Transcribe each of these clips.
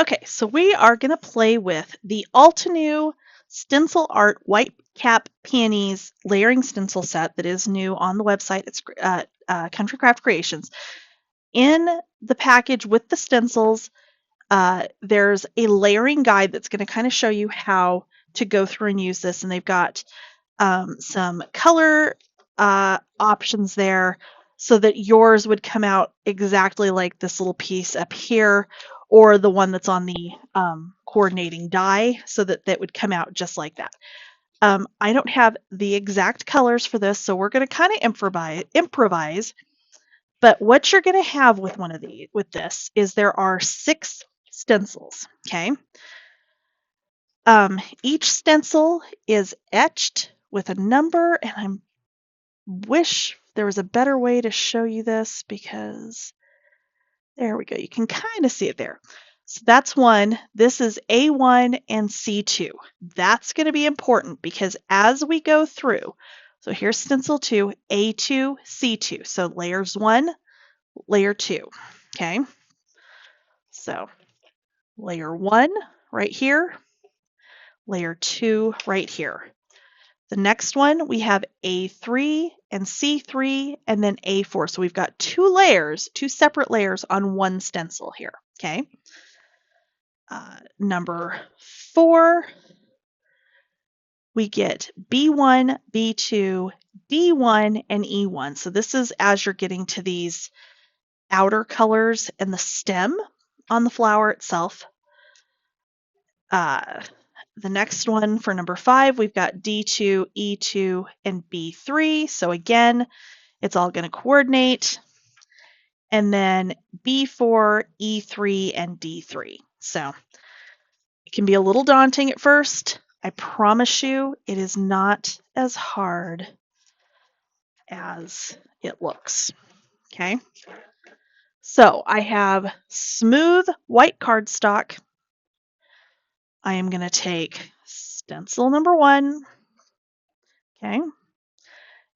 Okay, so we are going to play with the Altenew Stencil Art White Cap Peonies layering stencil set that is new on the website. It's Country Craft Creations. In the package with the stencils, there's a layering guide that's going to kind of show you how to go through and use this, and they've got some color options there so that yours would come out exactly like this little piece up here, or the one that's on the coordinating die, so that that would come out just like that. I don't have the exact colors for this, so we're going to kind of improvise. But what you're going to have with with this is there are 6 stencils. Okay. Each stencil is etched with a number, and I wish there was a better way to show you this, because there we go. You can kind of see it there. So that's one. This is A1 and C2. That's going to be important because as we go through, so here's stencil 2, A2, C2. So layers 1, layer 2. Okay. So layer 1 right here, layer 2 right here. The next one, we have A3 and C3 and then A4. So we've got 2 layers, 2 separate layers on one stencil here. Okay. Number 4, we get B1, B2, D1, and E1. So this is as you're getting to these outer colors and the stem on the flower itself. The next one for number 5, we've got D2, E2, and B3. So again, it's all going to coordinate. And then B4, E3, and D3. So it can be a little daunting at first. I promise you it is not as hard as it looks. Okay. So I have smooth white cardstock. I am going to take stencil number 1. Okay.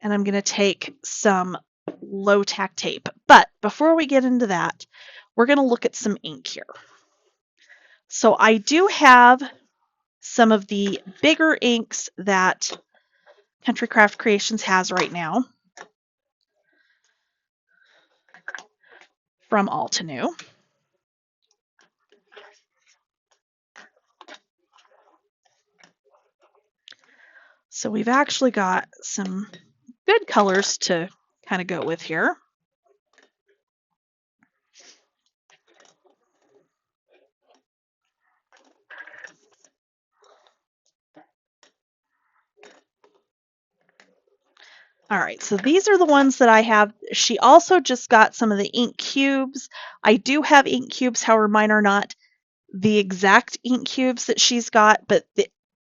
And I'm going to take some low tack tape. But before we get into that, we're going to look at some ink here. So I do have some of the bigger inks that Country Craft Creations has right now from Altenew. So we've actually got some good colors to kind of go with here. All right, so these are the ones that I have. She also just got some of the ink cubes. I do have ink cubes, however, mine are not the exact ink cubes that she's got, but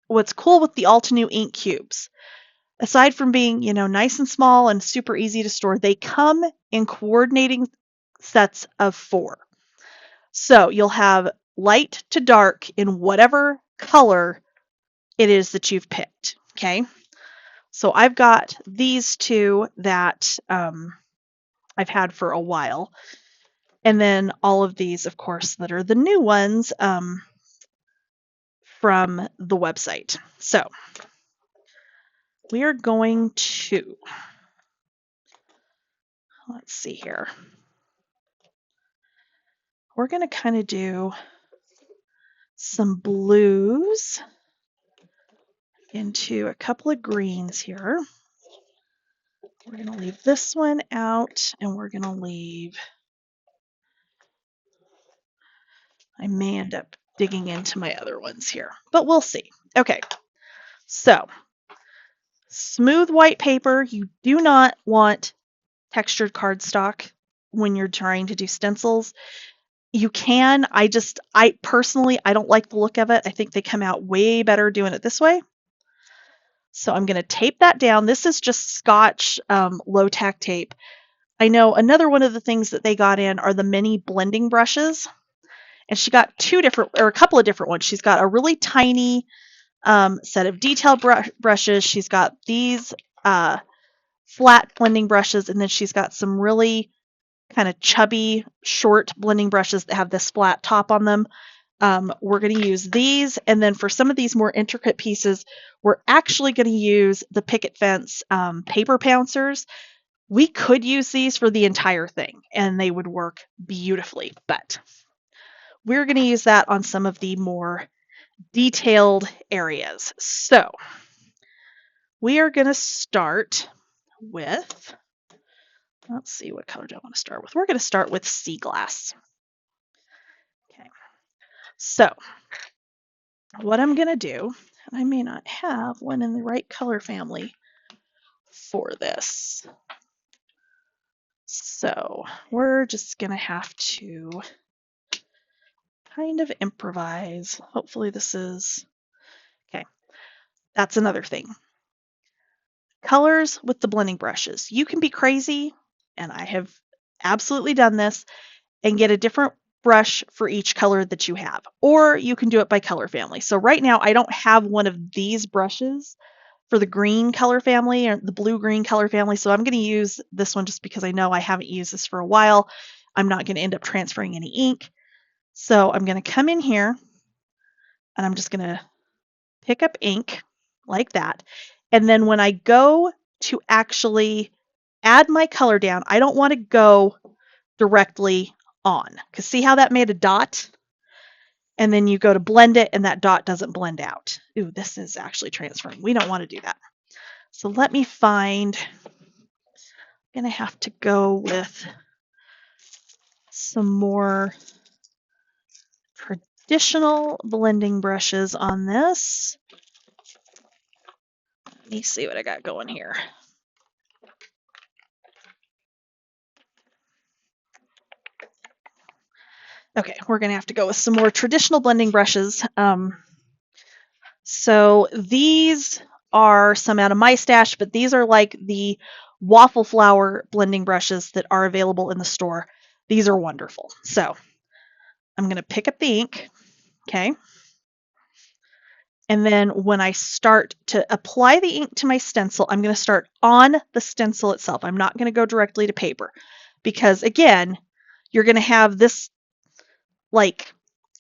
what's cool with the Altenew ink cubes, aside from being, nice and small and super easy to store, they come in coordinating sets of 4. So you'll have light to dark in whatever color it is that you've picked. Okay. So I've got these 2 that I've had for a while. And then all of these, of course, that are the new ones from the website. So we are going to, let's see here. We're going to kind of do some blues into a couple of greens here. We're going to leave this one out, and we're going to leave, I may end up digging into my other ones here, but we'll see. Okay, so smooth white paper. You do not want textured cardstock when you're trying to do stencils. You can, I personally, I don't like the look of it. I think they come out way better doing it this way. So I'm going to tape that down. This is just Scotch low tack tape. I know another one of the things that they got in are the mini blending brushes. And she got a couple of different ones. She's got a really tiny set of detail brushes. She's got these flat blending brushes, and then she's got some really kind of chubby, short blending brushes that have this flat top on them. we're going to use these, and then for some of these more intricate pieces, we're actually going to use the picket fence paper pouncers. We could use these for the entire thing, and they would work beautifully, but we're going to use that on some of the more detailed areas. So we are going to start with, let's see, what color do I want to start with? We're going to start with sea glass. Okay, so what I'm going to do, and I may not have one in the right color family for this. So we're just going to have to kind of improvise. Hopefully this is, okay, that's another thing. Colors with the blending brushes. You can be crazy, and I have absolutely done this, and get a different brush for each color that you have. Or you can do it by color family. So right now I don't have one of these brushes for the green color family or the blue-green color family, so I'm going to use this one just because I know I haven't used this for a while. I'm not going to end up transferring any ink. So I'm going to come in here, and I'm just going to pick up ink like that. And then when I go to actually add my color down, I don't want to go directly on, because see how that made a dot? And then you go to blend it and that dot doesn't blend out. Ooh, this is actually transferring. We don't want to do that. So let me find, I'm going to have to go with some more traditional blending brushes on this. Let me see what I got going here. Okay, we're going to have to go with some more traditional blending brushes. So these are some out of my stash, but these are like the waffle flower blending brushes that are available in the store. These are wonderful. So I'm going to pick up the ink, okay? And then when I start to apply the ink to my stencil, I'm going to start on the stencil itself. I'm not going to go directly to paper because, again, you're going to have this like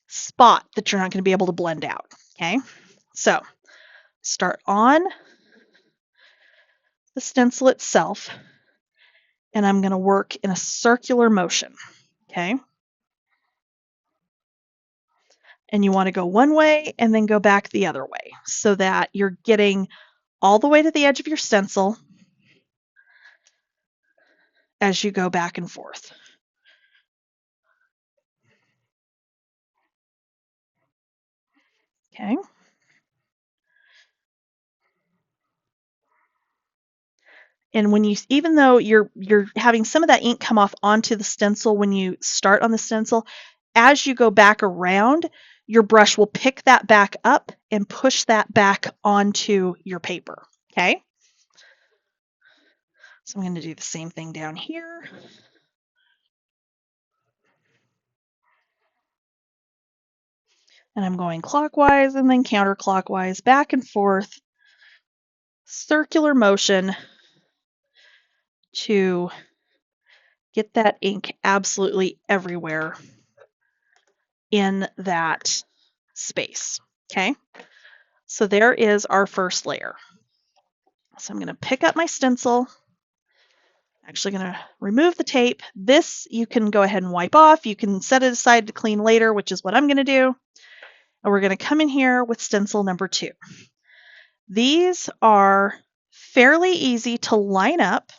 spot that you're not going to be able to blend out, okay? So start on the stencil itself, and I'm going to work in a circular motion, okay? And you want to go one way and then go back the other way so that you're getting all the way to the edge of your stencil as you go back and forth. Okay. And when you, even though you're having some of that ink come off onto the stencil when you start on the stencil, as you go back around, your brush will pick that back up and push that back onto your paper. Okay. So I'm going to do the same thing down here. And I'm going clockwise and then counterclockwise, back and forth, circular motion to get that ink absolutely everywhere in that space. Okay, so there is our first layer. So I'm going to pick up my stencil. Actually going to remove the tape. This you can go ahead and wipe off. You can set it aside to clean later, which is what I'm going to do. And we're going to come in here with stencil number 2. These are fairly easy to line up.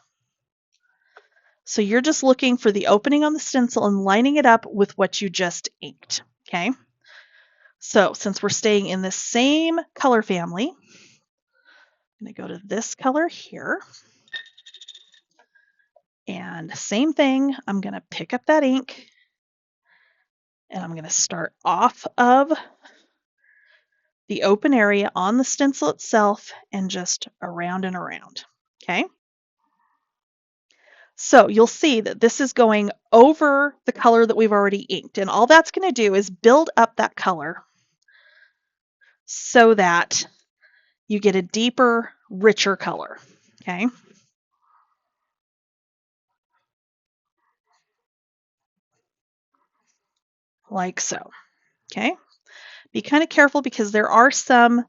So you're just looking for the opening on the stencil and lining it up with what you just inked, okay? So since we're staying in the same color family, I'm going to go to this color here. And same thing, I'm going to pick up that ink and I'm going to start off of the open area on the stencil itself and just around and around, okay? So you'll see that this is going over the color that we've already inked, and all that's going to do is build up that color so that you get a deeper, richer color, okay? Like so, okay? Be kind of careful because there are some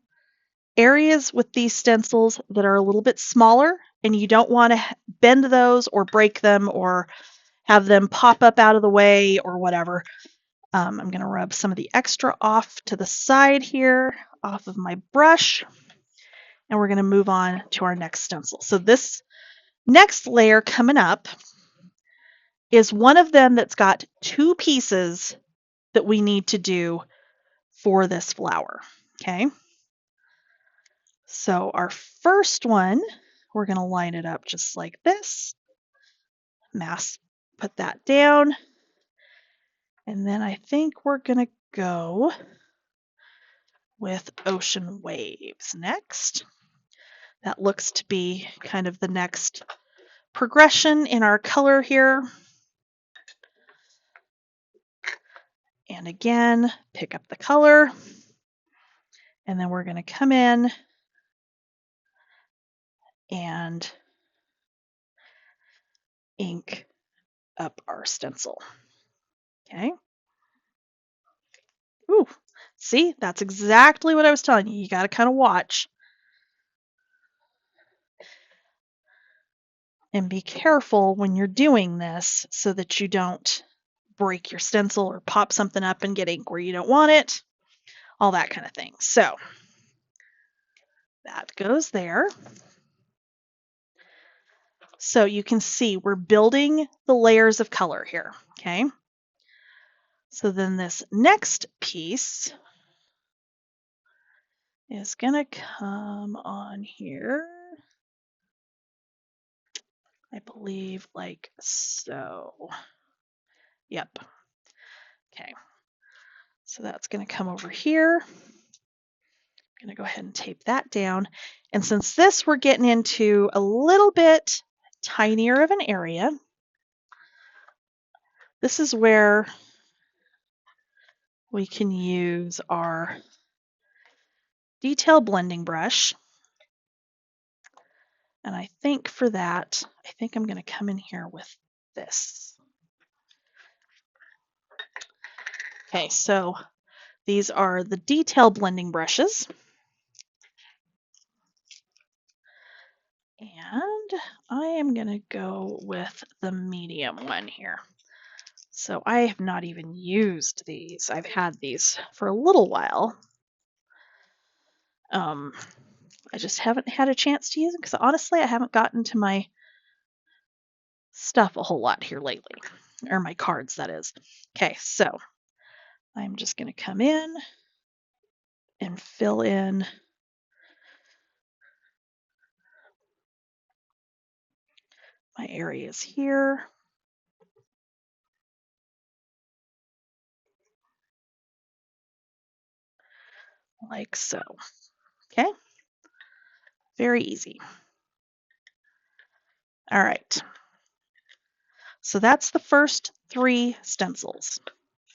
areas with these stencils that are a little bit smaller, and you don't want to bend those or break them or have them pop up out of the way or whatever. I'm going to rub some of the extra off to the side here, off of my brush, and we're going to move on to our next stencil. So this next layer coming up is one of them that's got two pieces that we need to do for this flower. Okay. So our first one, we're going to line it up just like this. Put that down. And then I think we're going to go with ocean waves next. That looks to be kind of the next progression in our color here. And again, pick up the color. And then we're going to come in and ink up our stencil. Okay. Ooh, see, that's exactly what I was telling you. You got to kind of watch and be careful when you're doing this so that you don't break your stencil or pop something up and get ink where you don't want it, all that kind of thing. So that goes there. So you can see we're building the layers of color here, okay? So then this next piece is gonna come on here, I believe, like so. Yep. Okay. So that's gonna come over here. I'm gonna go ahead and tape that down. And since this we're getting into a little bit tinier of an area, this is where we can use our detail blending brush. And I think for that, I think I'm going to come in here with this. Okay, so these are the detail blending brushes. And I am going to go with the medium one here. So I have not even used these. I've had these for a little while. I just haven't had a chance to use them because honestly, I haven't gotten to my stuff a whole lot here lately, or my cards, that is. Okay, so I'm just going to come in and fill in my areas here. Like so. Okay, very easy. All right, so that's the first 3 stencils.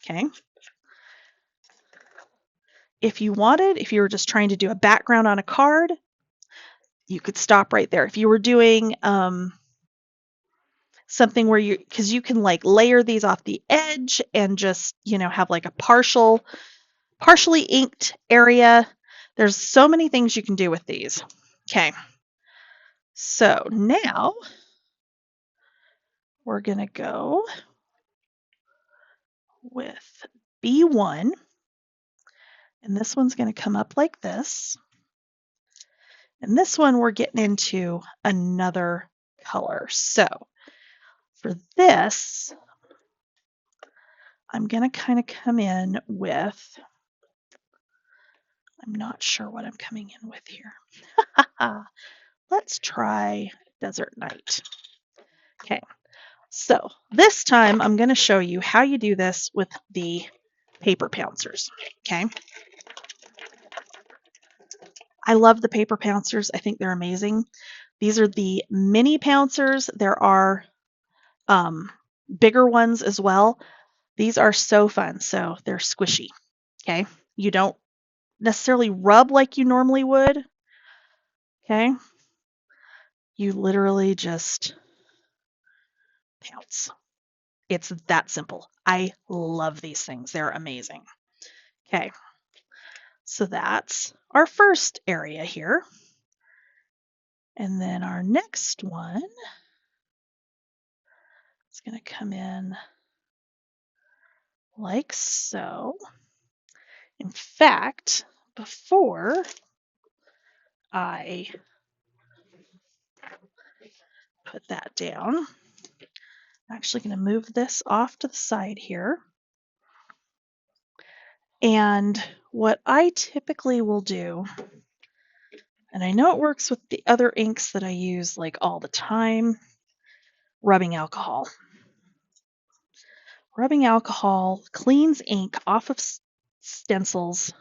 Okay, if you were just trying to do a background on a card, you could stop right there. If you were doing something where because you can like layer these off the edge and just, have like a partially inked area. There's so many things you can do with these. Okay, so now we're going to go with B1, and this one's going to come up like this. And this one we're getting into another color. So for this, I'm going to kind of come in with, I'm not sure what I'm coming in with here. Let's try Desert Night. Okay, so this time I'm going to show you how you do this with the paper pouncers. Okay, I love the paper pouncers. I think they're amazing. These are the mini pouncers. There are bigger ones as well. These are so fun. So they're squishy. Okay, you don't necessarily rub like you normally would. Okay, you literally just pounce. It's that simple. I love these things. They're amazing. Okay, So that's our first area here. And then our next one is going to come in like so. In fact, before I put that down, I'm actually going to move this off to the side here. And what I typically will do, and I know it works with the other inks that I use like all the time, rubbing alcohol. Rubbing alcohol cleans ink off of stencils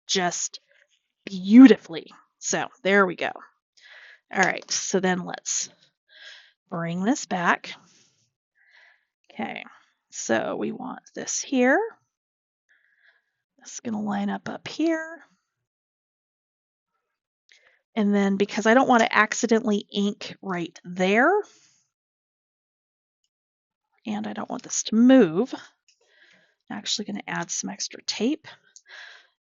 just beautifully. So there we go. All right, so then let's bring this back. Okay, so we want this here. This is going to line up here. And then because I don't want to accidentally ink right there, and I don't want this to move, I'm actually going to add some extra tape.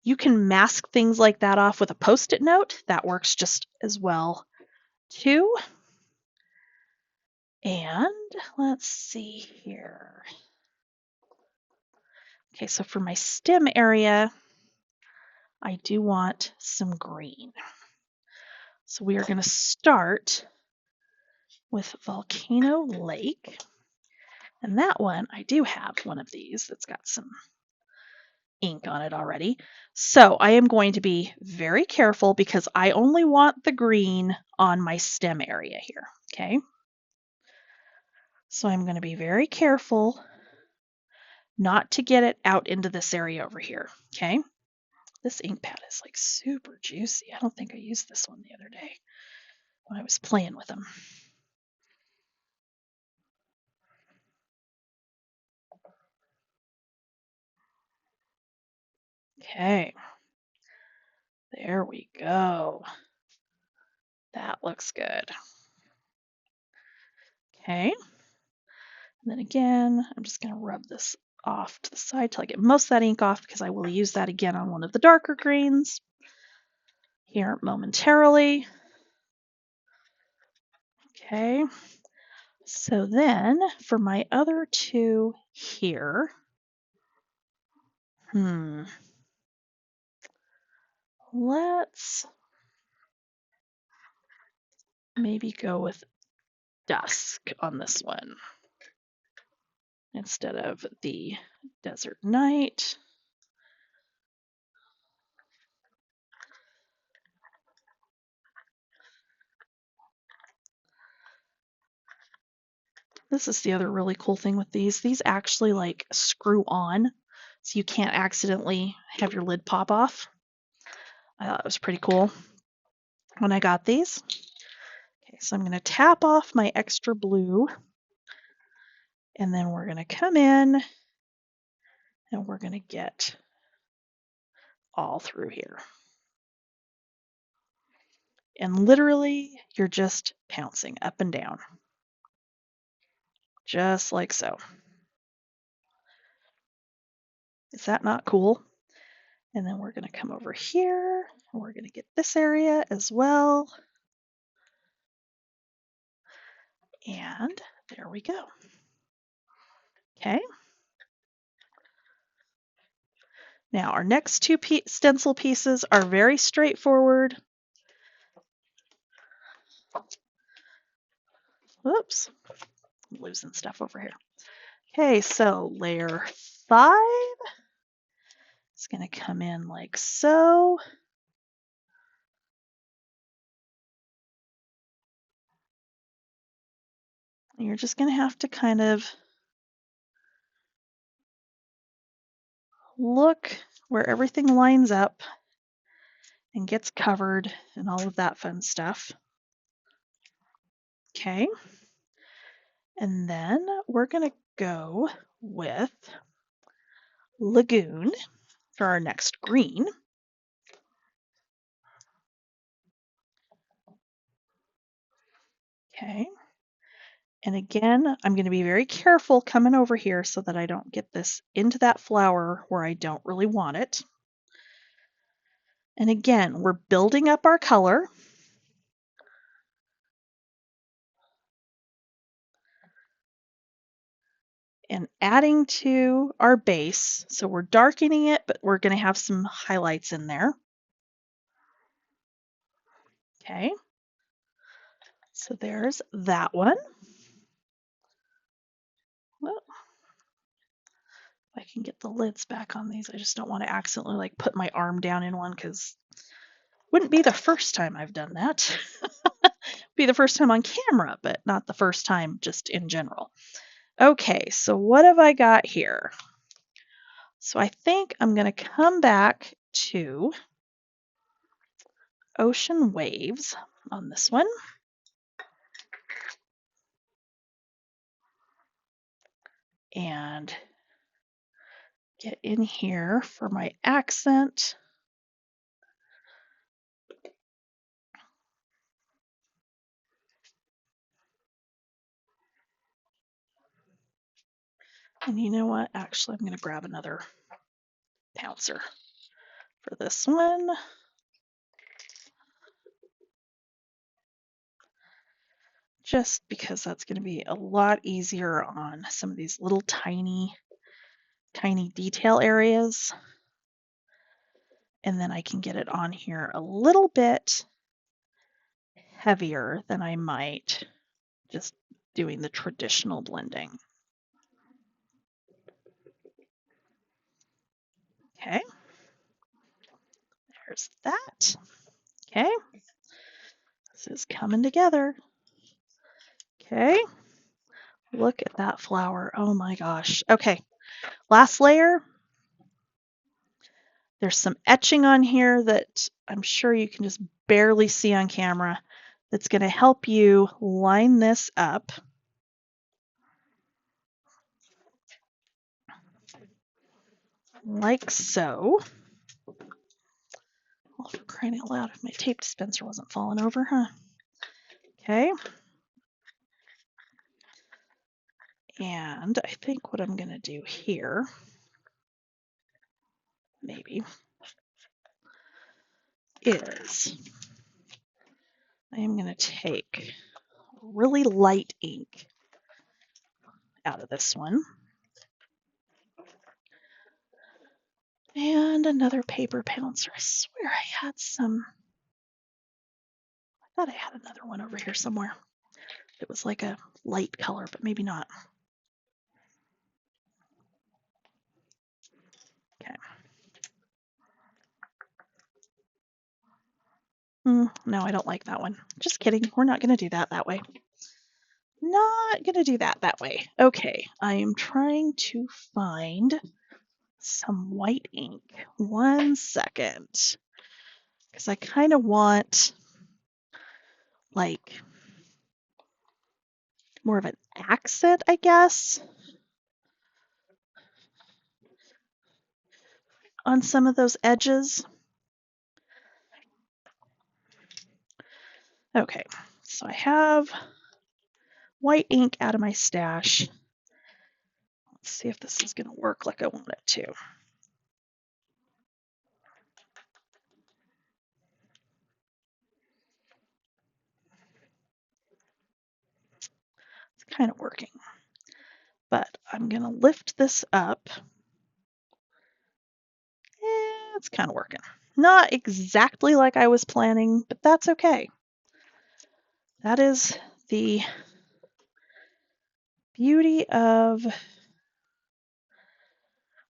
You can mask things like that off with a Post-it note. That works just as well too. And let's see here. Okay, so for my stem area, I do want some green. So we are going to start with Volcano Lake. And that one, I do have one of these that's got some ink on it already. So I am going to be very careful because I only want the green on my stem area here, okay? So I'm going to be very careful not to get it out into this area over here, okay? This ink pad is like super juicy. I don't think I used this one the other day when I was playing with them. Okay, there we go. That looks good. Okay, and then again, I'm just going to rub this off to the side till I get most of that ink off because I will use that again on one of the darker greens here momentarily. Okay, so then for my other two here, let's maybe go with dusk on this one instead of the desert night. This is the other really cool thing with these. These actually like screw on, so you can't accidentally have your lid pop off. I thought it was pretty cool when I got these. Okay, so I'm going to tap off my extra blue, and then we're going to come in and we're going to get all through here. And literally, you're just pouncing up and down, just like so. Is that not cool? And then we're going to come over here, and we're going to get this area as well. And there we go. Okay. Now our next two stencil pieces are very straightforward. Whoops, I'm losing stuff over here. Okay, so layer 5 is going to come in like so. And you're just going to have to kind of look where everything lines up and gets covered and all of that fun stuff. Okay. And then we're going to go with Lagoon for our next green. Okay. And again, I'm going to be very careful coming over here so that I don't get this into that flower where I don't really want it. And again, we're building up our color. And adding to our base. So we're darkening it, but we're going to have some highlights in there. Okay. So there's that one. Well, if I can get the lids back on these, I just don't want to accidentally like put my arm down in one because it wouldn't be the first time I've done that. Be the first time on camera, but not the first time just in general. Okay, so what have I got here? So I think I'm going to come back to ocean waves on this one. And get in here for my accent. And you know what? Actually, I'm going to grab another pouncer for this one. Just because that's going to be a lot easier on some of these little tiny detail areas. And then I can get it on here a little bit heavier than I might just doing the traditional blending. Okay, there's that. Okay, this is coming together. Okay, look at that flower. Oh my gosh. Okay, last layer. There's some etching on here that I'm sure you can just barely see on camera that's going to help you line this up. Like so. Oh, for crying out loud, if my tape dispenser wasn't falling over, huh? Okay. And I think what I'm going to do here, maybe, is I am going to take really light ink out of this one. And another paper pouncer. I swear I had some. I thought I had another one over here somewhere. It was like a light color, but maybe not. Okay. No, I don't like that one. Just kidding. We're not going to do that way. Not going to do that way. Okay, I am trying to find some white ink. 1 second. Because I kind of want like more of an accent, I guess, on some of those edges. Okay, so I have white ink out of my stash. Let's see if this is going to work like I want it to. It's kind of working. But I'm going to lift this up. It's kind of working. Not exactly like I was planning, but that's okay. That is the beauty of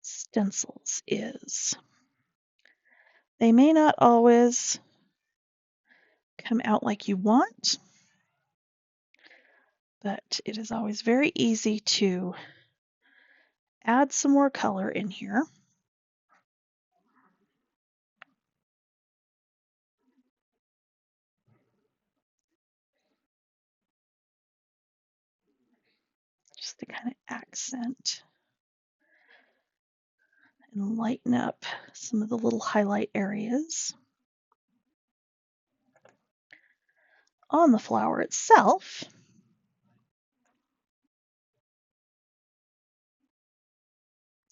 stencils is they may not always come out like you want, but it is always very easy to add some more color in here. Just to kind of accent and lighten up some of the little highlight areas on the flower itself.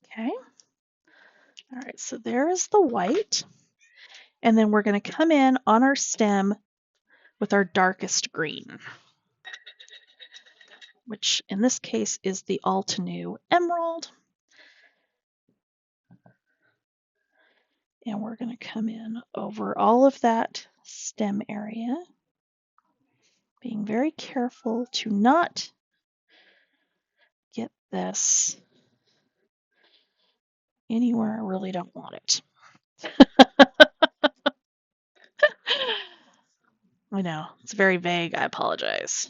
Okay. All right, so there's the white. And then we're going to come in on our stem with our darkest green, which in this case is the Altenew Emerald. And we're going to come in over all of that stem area, being very careful to not get this anywhere I really don't want it. I know, it's very vague. I apologize.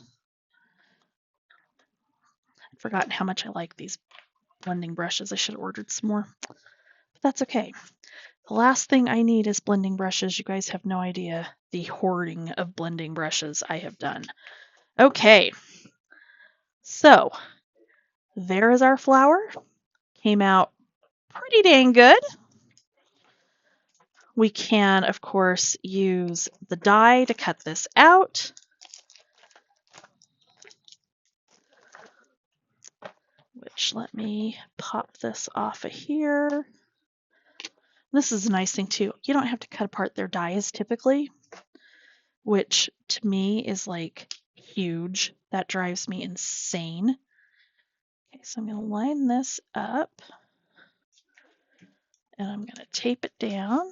I've forgotten how much I like these blending brushes. I should have ordered some more, but that's okay. The last thing I need is blending brushes. You guys have no idea the hoarding of blending brushes I have done. Okay, so there is our flower. Came out pretty dang good. We can, of course, use the die to cut this out. Which, let me pop this off of here. This is a nice thing too. You don't have to cut apart their dies typically, which to me is like huge. That drives me insane. Okay, so I'm going to line this up and I'm going to tape it down.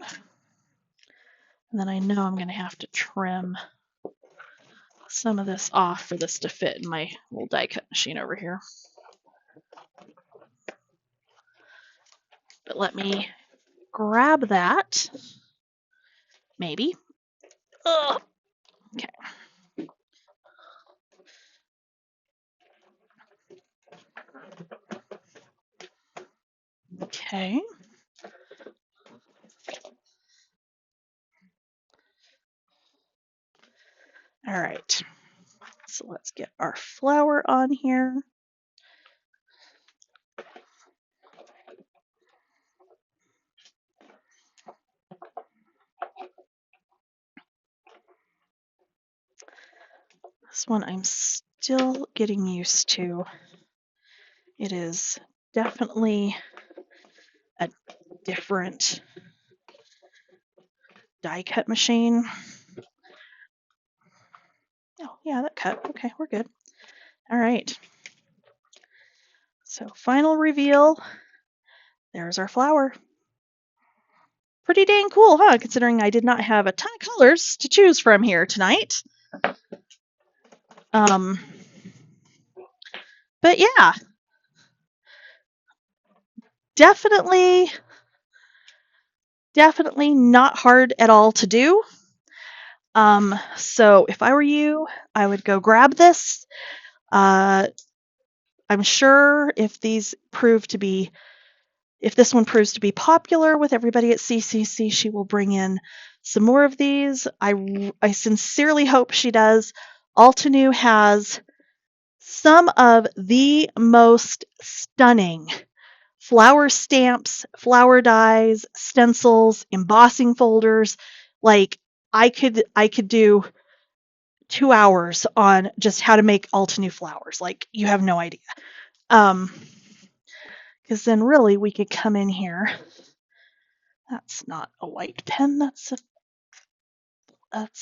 And then I know I'm going to have to trim some of this off for this to fit in my little die cut machine over here. But let me grab that. Maybe. Ugh. Okay. Okay. All right. So let's get our flower on here. This one I'm still getting used to. It is definitely a different die cut machine. Oh, yeah, that cut. Okay, we're good. All right. So final reveal. There's our flower. Pretty dang cool, huh? Considering I did not have a ton of colors to choose from here tonight. But yeah, definitely not hard at all to do. So if I were you, I would go grab this. I'm sure if this one proves to be popular with everybody at CCC, she will bring in some more of these. I sincerely hope she does. Altenew has some of the most stunning flower stamps, flower dies, stencils, embossing folders. Like I could do 2 hours on just how to make Altenew flowers. Like you have no idea. Because then really we could come in here. That's not a white pen. That's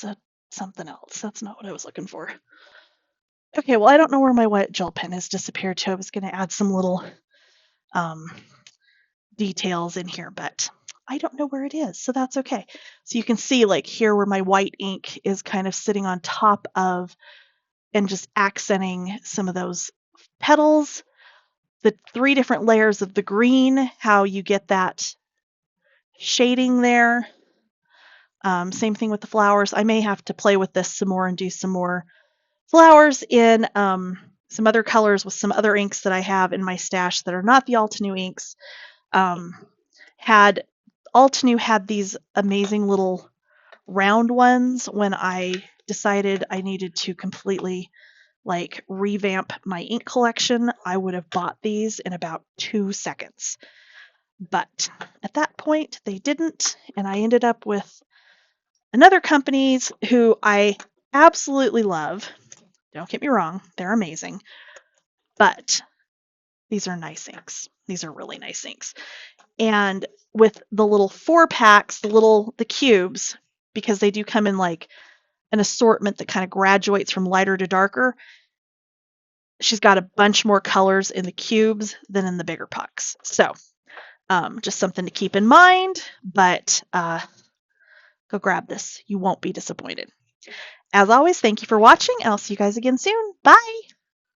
a something else. That's not what I was looking for. Okay, well I don't know where my white gel pen has disappeared to. I was going to add some little details in here, but I don't know where it is, so that's okay. So you can see like here where my white ink is kind of sitting on top of and just accenting some of those petals. The 3 different layers of the green, how you get that shading there. Same thing with the flowers. I may have to play with this some more and do some more flowers in some other colors with some other inks that I have in my stash that are not the Altenew inks. Altenew had these amazing little round ones when I decided I needed to completely like revamp my ink collection. I would have bought these in about 2 seconds. But at that point, they didn't, and I ended up with another companies who I absolutely love. Don't get me wrong, they're amazing. But these are nice inks. These are really nice inks. And with the little 4-packs, the cubes, because they do come in like an assortment that kind of graduates from lighter to darker, she's got a bunch more colors in the cubes than in the bigger pucks. So just something to keep in mind, but go grab this. You won't be disappointed. As always, thank you for watching, and I'll see you guys again soon. Bye!